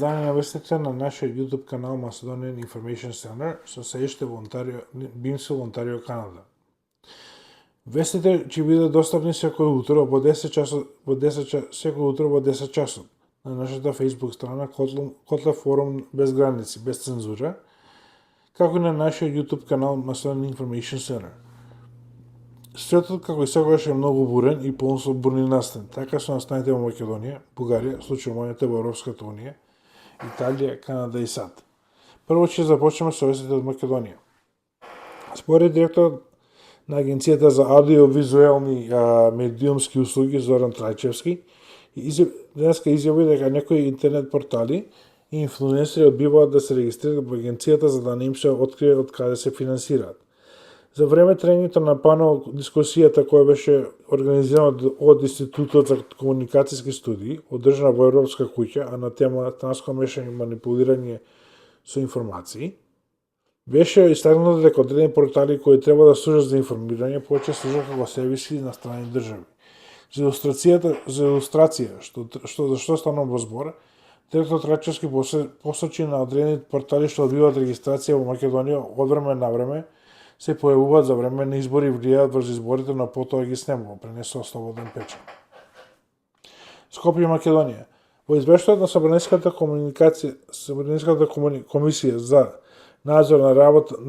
издание на вестите на нашиот YouTube канал Macedonian Information Center со седиште во Онтарио, Бинсвил, Онтарио, Канада. Вестите ќе бидат достапни секој утро во 10 часот, секој утро во 10 часот на нашата Facebook страна Котле форум без граници, без цензура, како и на нашиот YouTube канал Macedonian Information Center. Светот како и секогаш е многу бурен и полн со бурни настани. Така се настаните во Македонија, Бугарија, случајувањето во Европската унија, Италија, Канада и САД. Прво ќе започнеме со вестите од Македонија. Според директорот на Агенцијата за аудиовизуелни медиумски услуги Зоран Трајчевски, денеска изјави дека некои интернет портали и инфлуенсери одбиваат да се регистрираат во агенцијата за да не им се открие од каде се финансираат. За време тренињето на панел дискусијата која беше организирана од Институтот за комуникацијски студии, одржана во Европска куќа, а на тема трансгранично манипулирање со информации, беше истакнато дека одредени портали кои треба да служат за информирање повеќе служат како сервиси на страни држави. За илустрација, за што станува збор, директорот Трајчевски посочи на одредени портали што одбиваат регистрација во Македонија од време на време, се појавуваат за време на избори и влијаат врз изборите, но потоа ги снемува, пренесува Слободен печат. Скопје, Македонија. Во извештајот на Собраниската комисија за надзор на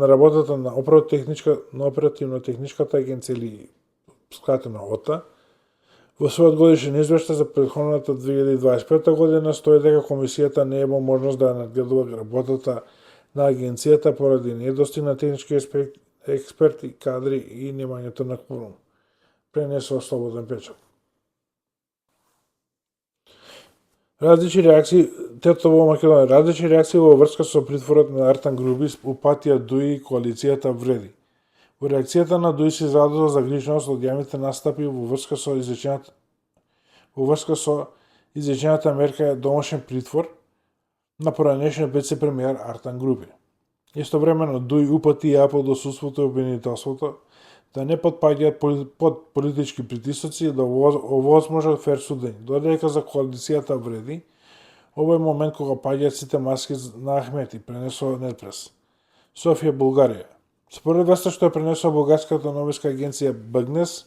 работата на оперативно-техничката агенција или скратено ОТА, во својот годишен извештај за претходната 2025 година стои дека комисијата не е во можност да надгледува работата на агенцијата поради недостиг на технички експерти, кадри и немањето на кворум. Пренесува Слободен печат. Различни реакции, во Македонија, различни реакции во врска со притворот на Артан Грубис, упатија Дуи и коалицијата Вреди. Во реакцијата на Дуи се изразила загриженост од јавните настапи во врска со изречената мерка домашен притвор на поранешниот вице-премиер Артан Груби. Истовремено Дуи упати и апел до судството и обвинителството да не потпаѓаат под политички притисоци и да овозможат фер судење. Додека за коалицијата Вреди, овој момент кога паѓаат сите маски на Ахмети, пренесува Нетпрес. Софија, Булгарија. Според веста што е пренесува бугарската новинска агенција БГНЕС,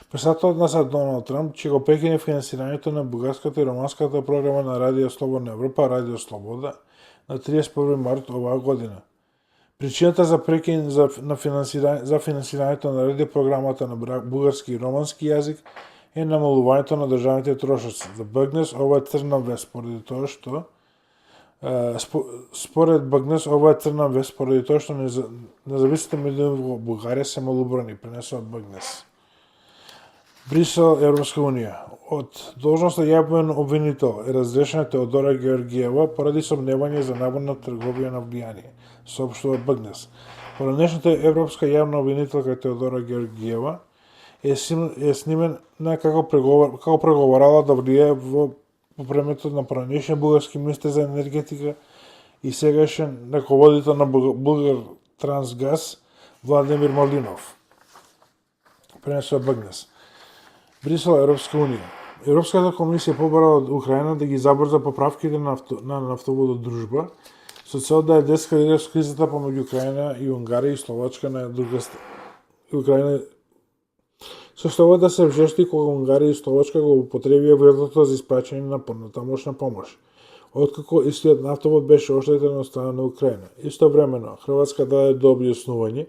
председателот на САД Доналд Трамп ќе го прекине финансирањето на бугарската и романската програма на Радио Слободна Европа, Радио Слобода, на 31 март оваа година. Причината за прекин за финансирањето на радио програмата на бугарски и романски јазик е намалувањето на државните трошоци. За БГНЕС ова е црна вест поради тоа што според БГНЕС ова е црна вест поради тоа што независните медиуми во Бугарија се малобројни, пренесува БГНЕС. Брисел, Европска унија. Од должноста јавен обвинител е разрешена Теодора Георгиева поради сомневање за наводна трговија на влијание, соопштува БГНЕС. Поранешната европска јавна обвинителка Теодора Георгиева е снимена како преговарала да влијае во времето на поранешен бугарски министер за енергетика и сегашен раководител на Булгар Трансгаз Владимир Малинов. Пренесува БГНЕС. Брисел, Европска унија. Европската комисија побара од Украина да ги забрза поправките на нафтоводот Дружба со цел да ја дескалира кризата помеѓу Украина и Унгарија и Словачка на друга страна. Со става да се вжести кога Унгарија и Словачка го употребија ветото за испраќање на понатамошна помош, откако истиот нафтовод беше оштетен од страна на Украина. Истовремено, Хрватска даде до објаснување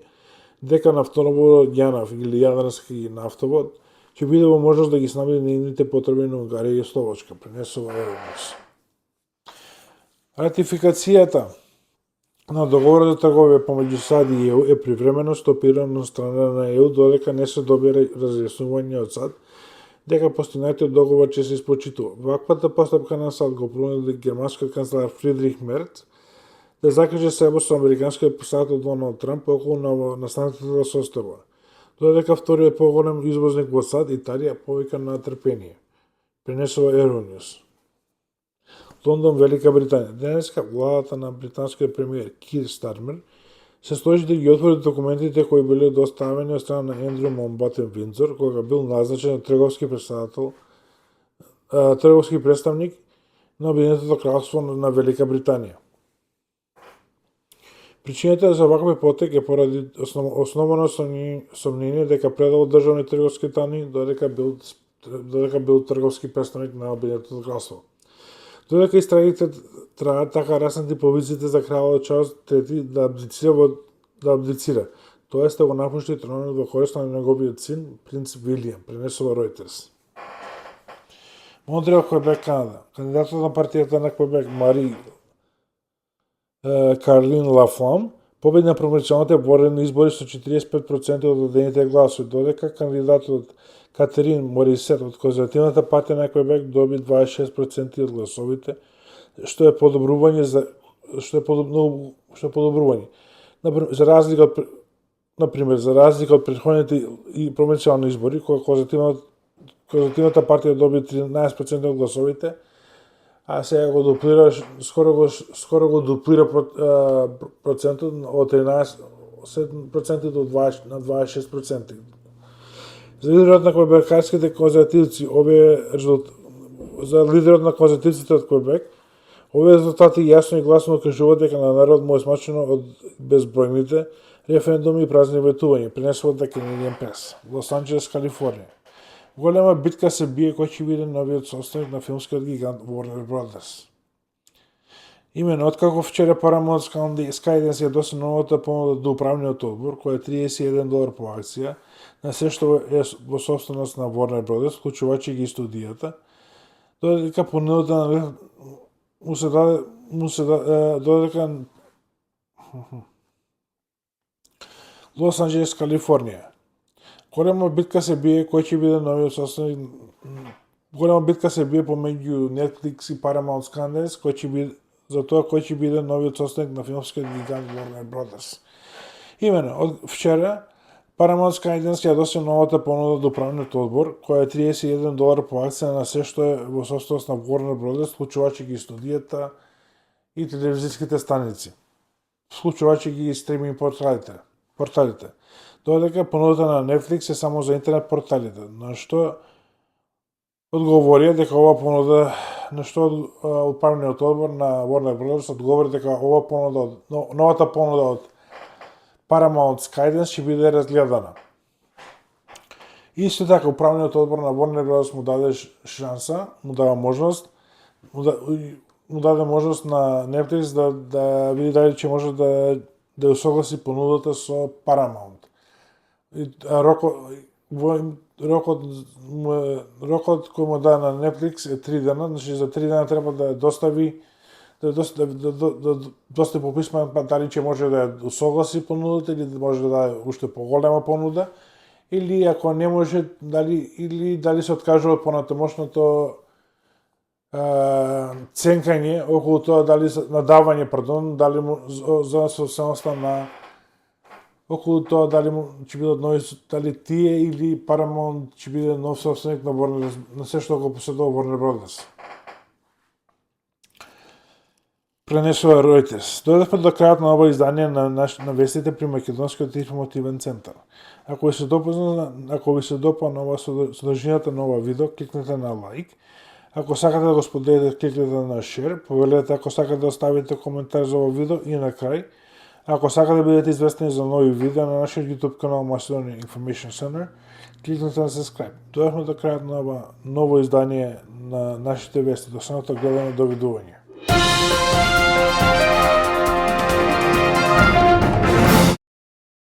дека нафтоводот Јанав или Јадрански нафтовод ќе биде во можност да ги снабди нивните потреби на Унгарија и Словачка, пренесува Евроньюс. Ратификацијата на договорот за трговија помеѓу САД и ЕУ е привремено стопирана од страна на ЕУ додека не се добие разјаснување од САД дека постигнатиот договор ќе се испочитува. Ваквата постапка на САД го принуди германскиот канцелар Фридрих Мерц да закаже себе со американскиот председател Доналд Трамп околу настанатата состава. Додека вториот поголем извозник во САД, Италија, повика на трпение. Пренесува Евроньюс. Лондон, Велика Британија. Денеска владата на британскиот премиер Кир Стармер се сложи да ги отвори документите кои биле доставени од страна на Ендрю Маунтбатен Виндзор, кога бил назначен трговски представник на Обединетото кралство на Велика Британија. Причината за ваков потек е поради основано сомнение дека предал државни трговски тани додека бил трговски представник на Обединетото кралство. Додека истрагите траат, така раснати повиците за кралот Чарлс III да абдицира, тоест да го напушти тронот во корист на неговиот син, принц Вилијам, пренесува Ројтерс. Монтреал, Квебек, Канада. Кандидатот на партијата на Квебек, Мари Карлин Лафлам, победи на проморционалните ворени избори со 45% од одедените гласови, додека кандидатот Катерин Морисет од Конзервативната партија на Квебек доби 26% од гласовите, што е подобрување. За разлика од претходните и проморционални избори, кога Конзервативната партија доби 13% од гласовите, а сега го дуплира, скоро го дуплира процентот од 13% на 26%. За лидерот на квебекарските конзервативци, од Квебек, овие резултати јасно и гласно укажуваат дека на народ му е смачено од безбројните референдуми и празни ветувања, пренесува The Canadian Press. Лос Анџелес, Калифорнија. Голема битка се бие кој ќе биде новиот собственик на филмскиот гигант Warner Brothers. Имено, откако вчера Paramount Skydance ја доси новата понуда до управниот одбор, кој е $31 по акција, на се што е во собственост на Warner Brothers, вклучувачи ги студијата, додека понудата додека Лос Анџелес, Калифорнија. Голема битка се бие помеѓу Netflix и Paramount Skydance, кој ќе биде новиот собственик на филмскиот гигант Warner Brothers. Имено, од вчера Paramount Skydance ја доси новата понуда до управниот одбор, која е $31 по акција на се што е во собственост на Warner Brothers, вклучувачи ги студијата и телевизиските станици, вклучувачи ги и стриминг порталите. Додека понудата на Netflix е само за интернет порталите, на што одговорија дека ова понуда, на што управниот одбор на Warner Brothers одговори дека новата понуда од Paramount Skydance ќе биде разгледана. Исто така, управниот одбор на Warner Brothers му даде шанса, му даде можност на Netflix да види дали ќе може да ја согласи понудата со Paramount. Рокот кој му даде на Netflix е 3 дена, значи за 3 дена треба да достави по писма дали ќе може да ја согласи понудата или може да даде уште поголема понуда, или ако не може, дали се откажува понатамошното ценкање околу тоа надавање, дали за собственоста на околу тоа дали ќе бидат нови, дали тие или Paramount ќе биде нов собственик на Warner, на се што го поседува Warner Brothers. Пренесува Reuters. Дојдовме до крајот на ова издание на вестите при Македонскиот информативен центар. Ако ви се допадна содржината на ова видео, кликнете на лайк. Ако сакате да го споделите, кликнете на share. Повелете ако сакате да оставите коментар за ова видео и на крај. Ако сакате да бидете известени за нови видеа на нашиот YouTube канал Macedonian Information Center, кликнете на subscribe. Дојдовме до крајот на ова ново издание на нашите вести. До следното гледање, довидување.